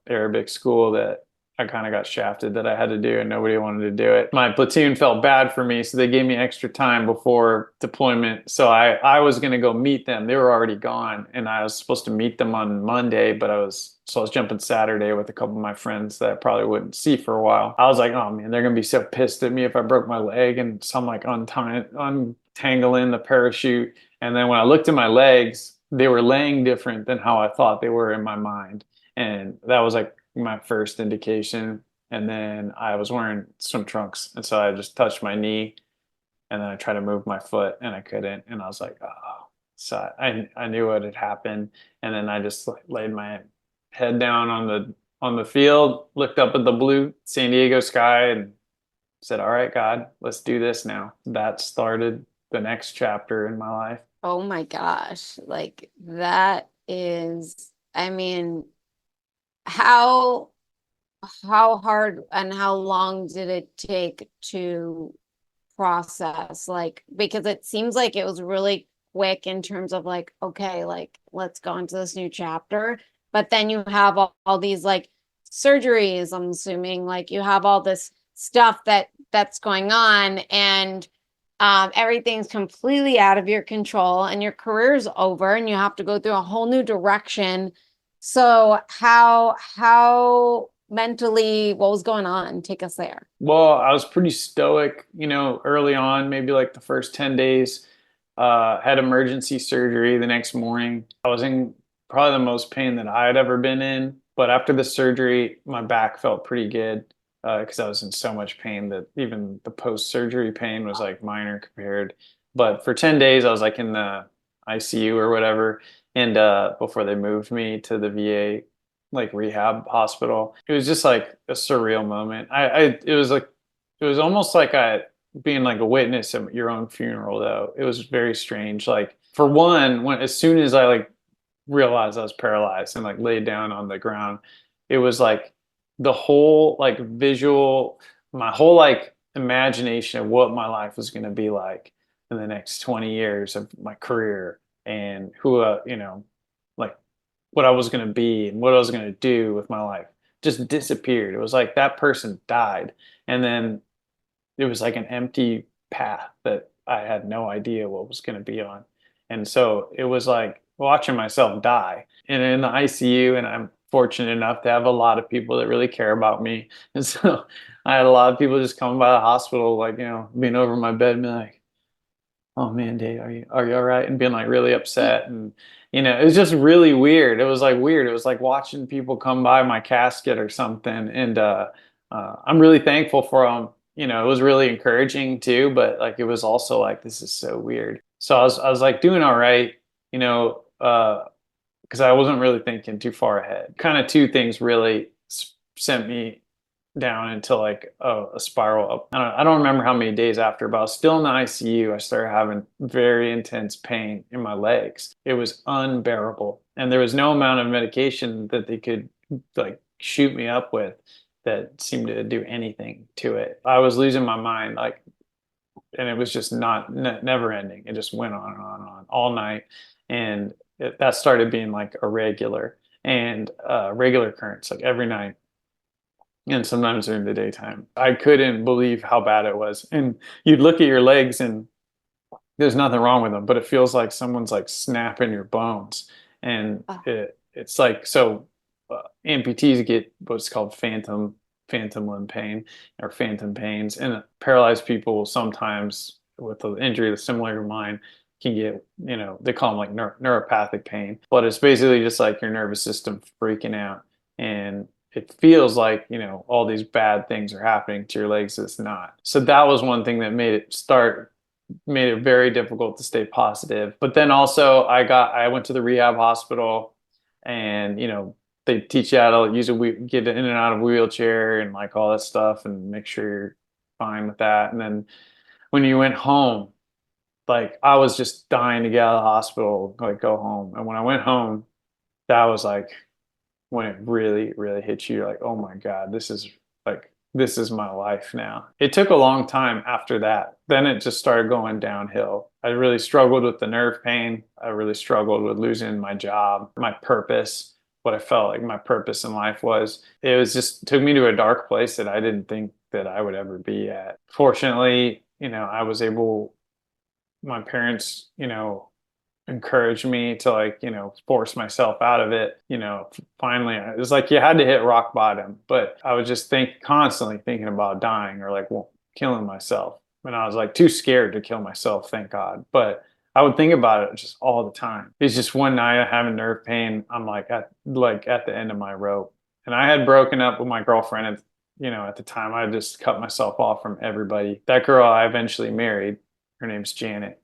[SPEAKER 1] Arabic school that I kind of got shafted that I had to do and nobody wanted to do it. My platoon felt bad for me, so they gave me extra time before deployment. So I was going to go meet them. They were already gone and I was supposed to meet them on Monday, but I was jumping Saturday with a couple of my friends that I probably wouldn't see for a while. I was like, oh man, they're gonna be so pissed at me if I broke my leg. And so I'm like untangling the parachute. And then when I looked at my legs, they were laying different than how I thought they were in my mind. And that was like my first indication. And then I was wearing swim trunks. And so I just touched my knee and then I tried to move my foot and I couldn't. And I was like, oh. So I knew what had happened. And then I just like, laid my head down on the field, looked up at the blue San Diego sky and said, "All right, God, let's do this now." That started the next chapter in my life.
[SPEAKER 2] Oh my gosh. Like that is, I mean, how how hard and how long did it take to process? Like, because it seems like it was really quick in terms of like, okay, like let's go into this new chapter. But then you have all these like surgeries, I'm assuming, like you have all this stuff that's going on and everything's completely out of your control and your career's over and you have to go through a whole new direction. So how mentally what was going on? Take us there.
[SPEAKER 1] Well, I was pretty stoic, early on, maybe like the first 10 days. Had emergency surgery the next morning. I was in probably the most pain that I had ever been in. But after the surgery, my back felt pretty good because I was in so much pain that even the post-surgery pain was like minor compared. But for 10 days, I was like in the ICU or whatever. And before they moved me to the VA like rehab hospital, it was just like a surreal moment. It was almost like I being like a witness at your own funeral though. It was very strange. Like for one, when as soon as I like realized I was paralyzed and like laid down on the ground, it was like the whole like visual, my whole like imagination of what my life was going to be like in the next 20 years of my career and who, like what I was going to be and what I was going to do with my life just disappeared. It was like that person died. And then it was like an empty path that I had no idea what was going to be on. And so it was like watching myself die and in the ICU. And I'm fortunate enough to have a lot of people that really care about me. And so I had a lot of people just coming by the hospital, like, being over my bed and be like, "Oh man, Dave, are you all right?" And being like really upset. And, it was just really weird. It was like weird. It was like watching people come by my casket or something. And I'm really thankful for them. It was really encouraging too, but like it was also like this is so weird. So I was like doing all right, because I wasn't really thinking too far ahead. Kind of two things really sent me down into like a spiral up. I don't remember how many days after, but I was still in the ICU. I started having very intense pain in my legs. It was unbearable. And there was no amount of medication that they could like shoot me up with that seemed to do anything to it. I was losing my mind, like, and it was just not never ending. It just went on and on and on all night. And that started being like a regular occurrence, like every night, and sometimes during the daytime. I couldn't believe how bad it was. And you'd look at your legs and there's nothing wrong with them, but it feels like someone's like snapping your bones. And
[SPEAKER 2] Oh,
[SPEAKER 1] it's like, so amputees get what's called phantom limb pain or phantom pains. And paralyzed people sometimes with an injury that's similar to mine can get, they call them like neuropathic pain, but it's basically just like your nervous system freaking out. And it feels like, all these bad things are happening to your legs. It's not. So that was one thing that made it very difficult to stay positive. But then also I went to the rehab hospital, and they teach you how to get in and out of a wheelchair and like all that stuff and make sure you're fine with that. And then when you went home, like I was just dying to get out of the hospital, like go home. And when I went home, that was like when it really, really hits you. You're like, oh my God, this is my life now. It took a long time after that. Then it just started going downhill. I really struggled with the nerve pain. I really struggled with losing my job, my purpose, what I felt like my purpose in life was. It was just took me to a dark place that I didn't think that I would ever be at. Fortunately, I was able, my parents, encouraged me to like, force myself out of it. Finally, it was like you had to hit rock bottom, but I was just constantly thinking about dying or like, well, killing myself. And I was like too scared to kill myself, thank God. But I would think about it just all the time. It's just one night I having nerve pain. I'm like at the end of my rope. And I had broken up with my girlfriend at the time. I just cut myself off from everybody. That girl I eventually married, her name's Janet.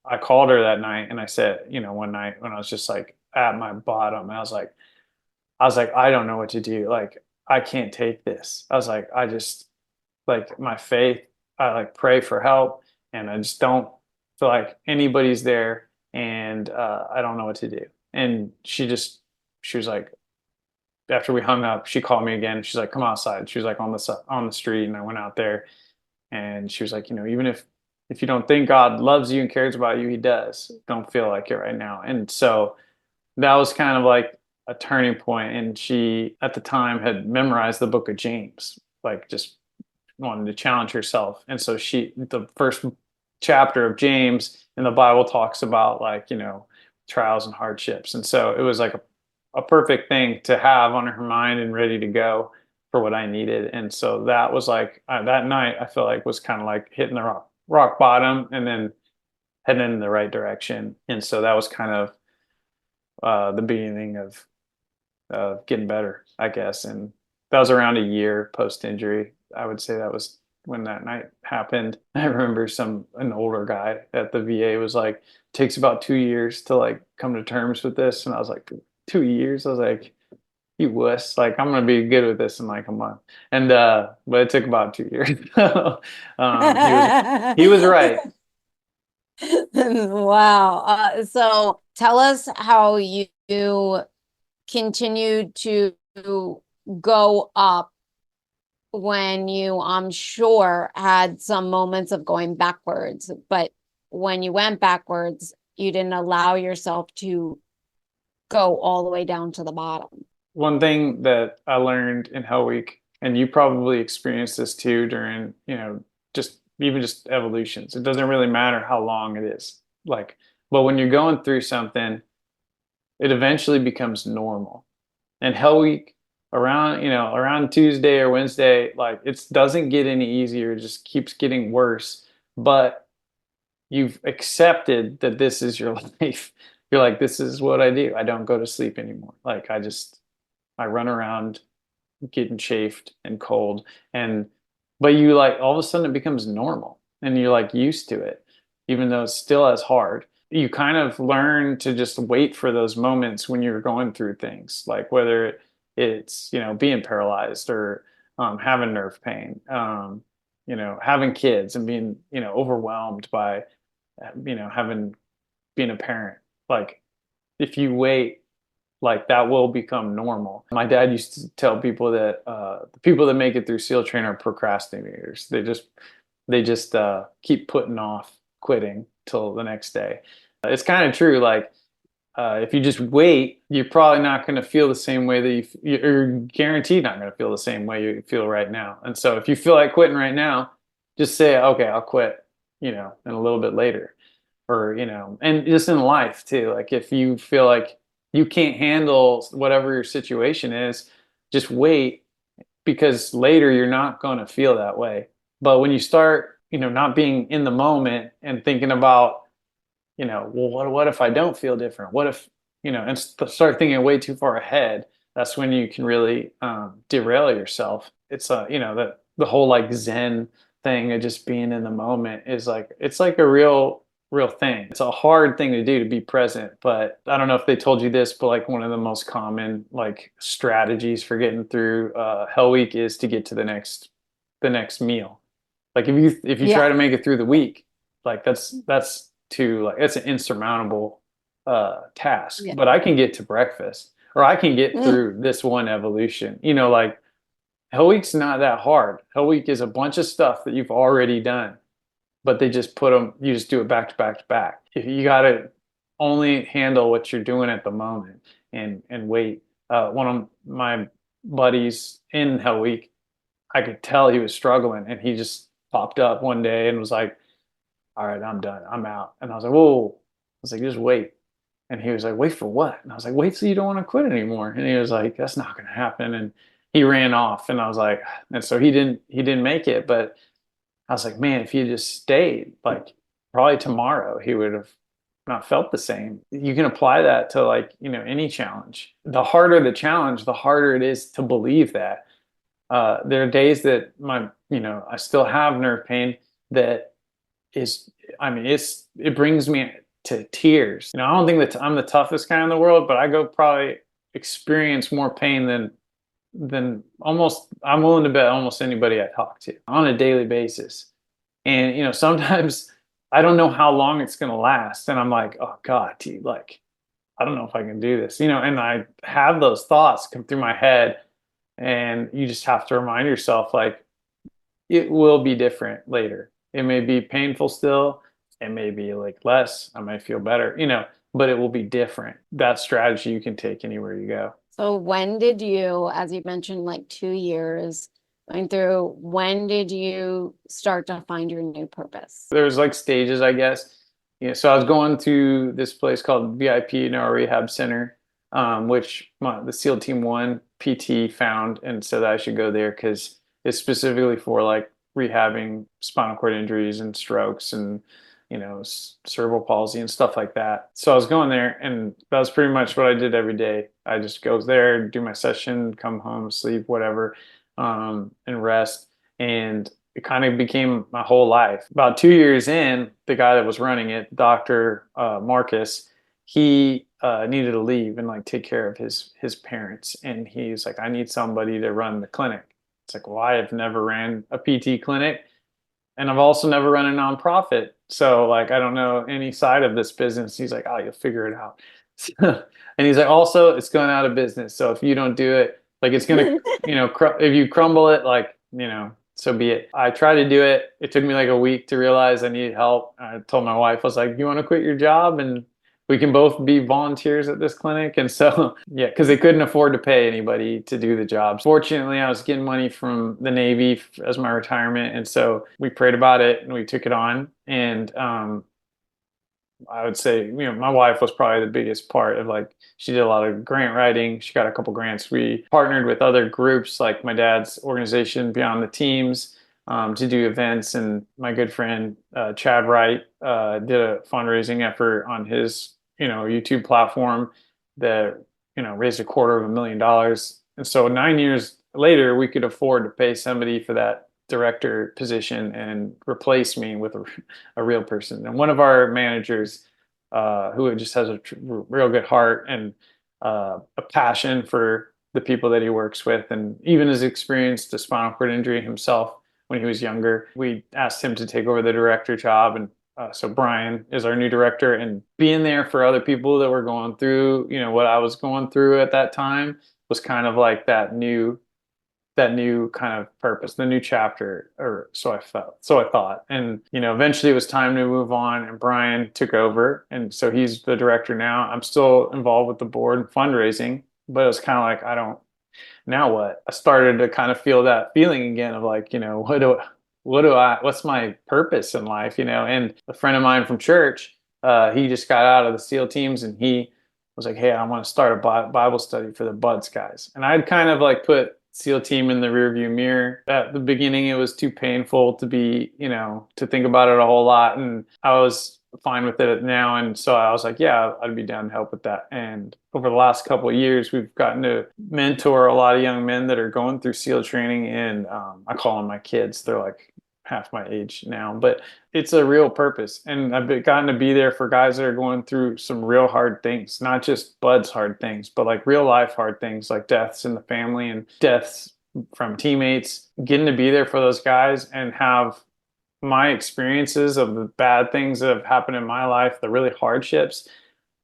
[SPEAKER 1] I called her that night and I said, one night when I was just like at my bottom, I was like, I don't know what to do. Like, I can't take this. I was like, I just like my faith, I like pray for help and I just don't feel like anybody's there, and I don't know what to do. And she was like, after we hung up, she called me again. She's like, come outside. She was like on the street, and I went out there, and she was like, even if you don't think God loves you and cares about you, he does. Don't feel like it right now. And so that was kind of like a turning point. And she, at the time, had memorized the book of James, like just wanted to challenge herself. And so the first chapter of James in the Bible talks about like, trials and hardships. And so it was like a perfect thing to have on her mind and ready to go for what I needed. And so that was like, that night I feel like was kind of like hitting the rock bottom and then heading in the right direction. And so that was kind of the beginning of getting better, I guess. And that was around a year post injury. I would say that was when that night happened. I remember an older guy at the VA was like, takes about 2 years to like come to terms with this. And I was like, 2 years? I was like, you wuss, like I'm gonna be good with this in like a month. And but it took about 2 years. He was right.
[SPEAKER 2] wow. So tell us how you continued to go up when you, I'm sure, had some moments of going backwards, but when you went backwards, you didn't allow yourself to go all the way down to the bottom.
[SPEAKER 1] One thing that I learned in Hell Week, and you probably experienced this too during, just evolutions. It doesn't really matter how long it is. Like, but when you're going through something, it eventually becomes normal. And Hell Week around Tuesday or Wednesday, like it doesn't get any easier, it just keeps getting worse. But you've accepted that this is your life. You're like, this is what I do. I don't go to sleep anymore. Like I run around getting chafed and cold. And but you like all of a sudden it becomes normal and you're like used to it, even though it's still as hard. You kind of learn to just wait for those moments when you're going through things, like whether it's, being paralyzed or having nerve pain, having kids and being, overwhelmed by, having being a parent. Like if you wait, like that will become normal. My dad used to tell people that the people that make it through SEAL train are procrastinators. They just keep putting off quitting till the next day. It's kind of true. Like If you just wait, you're probably not going to feel the same way that you're guaranteed not going to feel the same way you feel right now. And so if you feel like quitting right now, just say, okay, I'll quit, and a little bit later. Or, and just in life too. Like if you feel like you can't handle whatever your situation is, just wait because later you're not going to feel that way. But when you start, not being in the moment and thinking about, well, what if I don't feel different? What if, and start thinking way too far ahead. That's when you can really derail yourself. It's the whole like Zen thing of just being in the moment is like it's like a real thing. It's a hard thing to do to be present, but I don't know if they told you this, but like one of the most common like strategies for getting through Hell Week is to get to the next meal. Like if you try
[SPEAKER 2] Yeah.
[SPEAKER 1] to make it through the week, like that's too like it's an insurmountable task.
[SPEAKER 2] Yeah.
[SPEAKER 1] But I can get to breakfast or I can get
[SPEAKER 2] Mm.
[SPEAKER 1] through this one evolution. Like Hell Week's not that hard. Hell Week is a bunch of stuff that you've already done, but they just you just do it back to back to back. You got to only handle what you're doing at the moment and wait. One of my buddies in Hell Week, I could tell he was struggling, and he just popped up one day and was like, "All right, I'm done. I'm out." And I was like, "Whoa!" I was like, "Just wait." And he was like, "Wait for what?" And I was like, "Wait till you don't want to quit anymore." And he was like, "That's not going to happen." And he ran off, and I was like, and so he didn't make it, but I was like, man, if he just stayed, like probably tomorrow, he would have not felt the same. You can apply that to like, any challenge. The harder the challenge, the harder it is to believe that. There are days that I still have nerve pain that is, I mean, it brings me to tears. I don't think that I'm the toughest guy in the world, but I go probably experience more pain than almost I'm willing to bet almost anybody I talk to on a daily basis. And sometimes I don't know how long it's going to last and I'm like, oh god, dude, like I don't know if I can do this. And I have those thoughts come through my head and you just have to remind yourself like it will be different later. It may be painful still, it may be like less, I might feel better, but it will be different. That strategy you can take anywhere you go.
[SPEAKER 2] So when did you, as you mentioned, like 2 years going through, when did you start to find your new purpose?
[SPEAKER 1] There's like stages, I guess. So I was going to this place called VIP Neuro Rehab Center, which the SEAL Team One PT found and said that I should go there because it's specifically for like rehabbing spinal cord injuries and strokes and cerebral palsy and stuff like that. So I was going there, and that was pretty much what I did every day. I just go there, do my session, come home, sleep, whatever, and rest. And it kind of became my whole life. About 2 years in, the guy that was running it, Dr. Marcus, he needed to leave and like take care of his parents. And he's like, I need somebody to run the clinic. It's like, well, I have never ran a PT clinic and I've also never run a nonprofit. So like I don't know any side of this business. He's like, oh, you'll figure it out. And he's like, also, it's going out of business. So if you don't do it, like it's gonna, if you crumble it, like, so be it. I tried to do it. It took me like a week to realize I needed help. I told my wife, I was like, you want to quit your job and we can both be volunteers at this clinic. And so, yeah, because they couldn't afford to pay anybody to do the job. Fortunately, I was getting money from the Navy as my retirement. And so we prayed about it and we took it on. And I would say, my wife was probably the biggest part of like, she did a lot of grant writing. She got a couple grants. We partnered with other groups like my dad's organization, Beyond the Teams, to do events. And my good friend, Chad Wright, did a fundraising effort on his, YouTube platform that, raised $250,000. And so 9 years later, we could afford to pay somebody for that director position and replace me with a real person. And one of our managers, who just has a real good heart and a passion for the people that he works with, and even has experienced a spinal cord injury himself when he was younger. We asked him to take over the director job, and so Brian is our new director. And being there for other people that were going through, what I was going through at that time was kind of like that new that new kind of purpose, the new chapter, or so I felt, so I thought. And, eventually it was time to move on, and Brian took over. And so he's the director now. I'm still involved with the board and fundraising, but it was kind of like, now what? I started to kind of feel that feeling again of like, what's my purpose in life, And a friend of mine from church, he just got out of the SEAL teams, and he was like, hey, I want to start a Bible study for the Buds guys. And I'd kind of like put SEAL team in the rearview mirror. At the beginning, it was too painful to be, to think about it a whole lot. And I was fine with it now. And so I was like, yeah, I'd be down to help with that. And over the last couple of years, we've gotten to mentor a lot of young men that are going through SEAL training. And I call them my kids. They're like half my age now, but it's a real purpose. And I've gotten to be there for guys that are going through some real hard things, not just Bud's hard things, but like real life hard things, like deaths in the family and deaths from teammates. Getting to be there for those guys and have my experiences of the bad things that have happened in my life, the really hardships,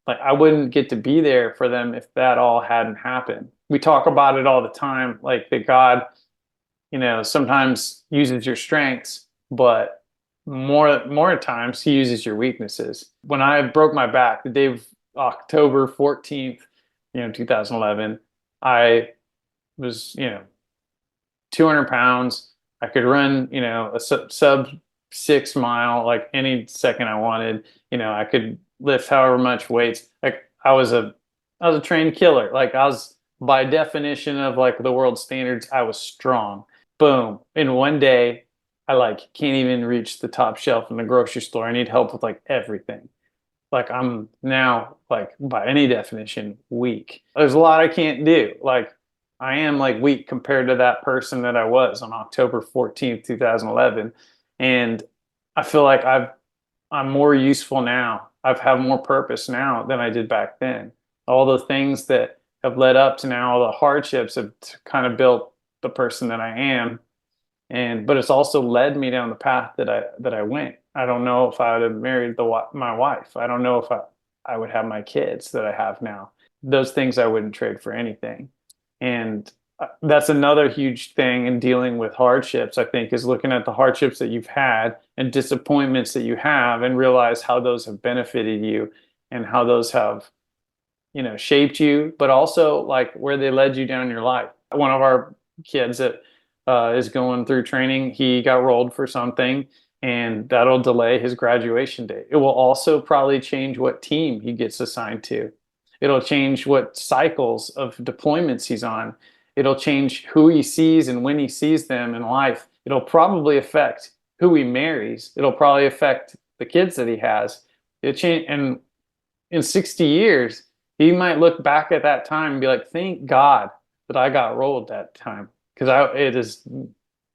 [SPEAKER 1] like I wouldn't get to be there for them if that all hadn't happened. We talk about it all the time, like that God, sometimes uses your strengths, but more times he uses your weaknesses. When I broke my back, the day of October 14th, 2011, I was, 200 pounds. I could run, a sub 6 mile, like any second I wanted. I could lift however much weights. Like I was a trained killer. Like I was, by definition of like the world standards, I was strong. Boom. In one day, I like can't even reach the top shelf in the grocery store. I need help with like everything. Like I'm now like by any definition weak. There's a lot I can't do. Like I am like weak compared to that person that I was on October 14th, 2011. And I feel like I'm more useful now. I've have more purpose now than I did back then. All the things that have led up to now, all the hardships have kind of built the person that I am. But it's also led me down the path that I went. I don't know if I would have married my wife. I don't know if I would have my kids that I have now. Those things I wouldn't trade for anything. And that's another huge thing in dealing with hardships, I think, is looking at the hardships that you've had and disappointments that you have and realize how those have benefited you and how those have, shaped you, but also like where they led you down your life. One of our kids that is going through training, he got rolled for something, and that'll delay his graduation date. It will also probably change what team he gets assigned to. It'll change what cycles of deployments he's on. It'll change who he sees and when he sees them in life. It'll probably affect who he marries. It'll probably affect the kids that he has. It'll change, and in 60 years, he might look back at that time and be like, thank God that I got rolled that time, because it has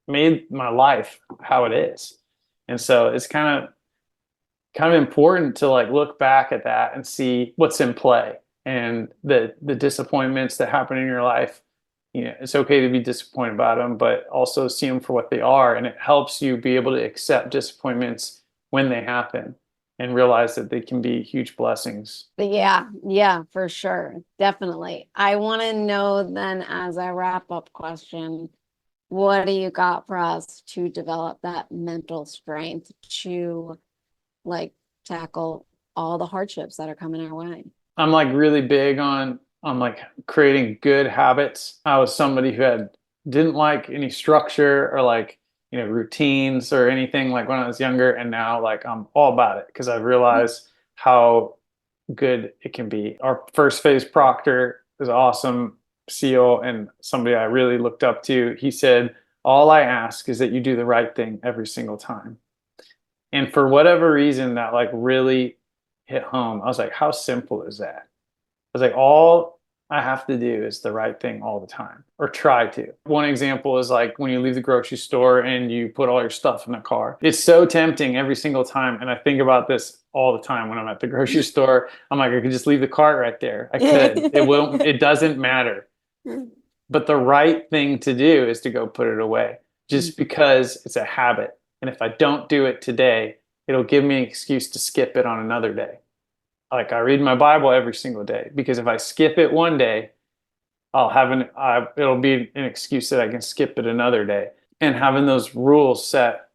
[SPEAKER 1] made my life how it is. And so it's kind of important to like look back at that and see what's in play, and the disappointments that happen in your life. It's okay to be disappointed about them, but also see them for what they are. And it helps you be able to accept disappointments when they happen and realize that they can be huge blessings.
[SPEAKER 2] Yeah, for sure. Definitely. I want to know then, as a wrap-up question, what do you got for us to develop that mental strength to like tackle all the hardships that are coming our way?
[SPEAKER 1] I'm like really big on like creating good habits. I was somebody who didn't like any structure or like, routines or anything like when I was younger. And now like I'm all about it because I've realized how good it can be. Our first phase proctor is awesome SEAL and somebody I really looked up to. He said, all I ask is that you do the right thing every single time. And for whatever reason, that like really hit home. I was like, how simple is that? I was like, all I have to do is the right thing all the time, or try to. One example is like when you leave the grocery store and you put all your stuff in the car. It's so tempting every single time. And I think about this all the time when I'm at the grocery store. I'm like, I could just leave the cart right there. I could. It doesn't matter. But the right thing to do is to go put it away, just because it's a habit. And if I don't do it today, it'll give me an excuse to skip it on another day. Like I read my Bible every single day, because if I skip it one day, it'll be an excuse that I can skip it another day. And having those rules set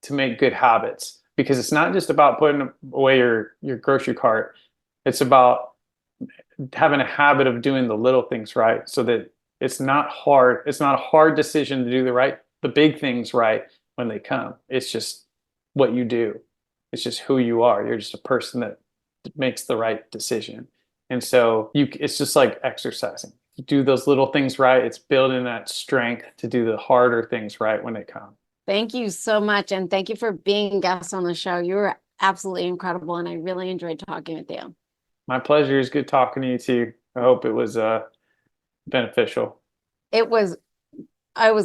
[SPEAKER 1] to make good habits, because it's not just about putting away your grocery cart. It's about having a habit of doing the little things right, so that it's not hard. It's not a hard decision to do the big things right when they come. It's just what you do. It's just who you are. You're just a person that makes the right decision. And so it's just like exercising. You do those little things right. It's building that strength to do the harder things right when they come.
[SPEAKER 2] Thank you so much. And thank you for being a guest on the show. You were absolutely incredible. And I really enjoyed talking with you.
[SPEAKER 1] My pleasure. It's good talking to you too. I hope it was beneficial.
[SPEAKER 2] It was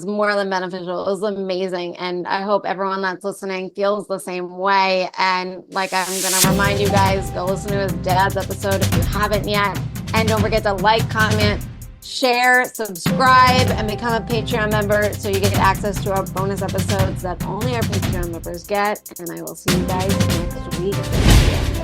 [SPEAKER 2] more than beneficial. It was amazing. And I hope everyone that's listening feels the same way. And like, I'm going to remind you guys, go listen to his dad's episode if you haven't yet. And don't forget to like, comment, share, subscribe, and become a Patreon member so you get access to our bonus episodes that only our Patreon members get. And I will see you guys next week.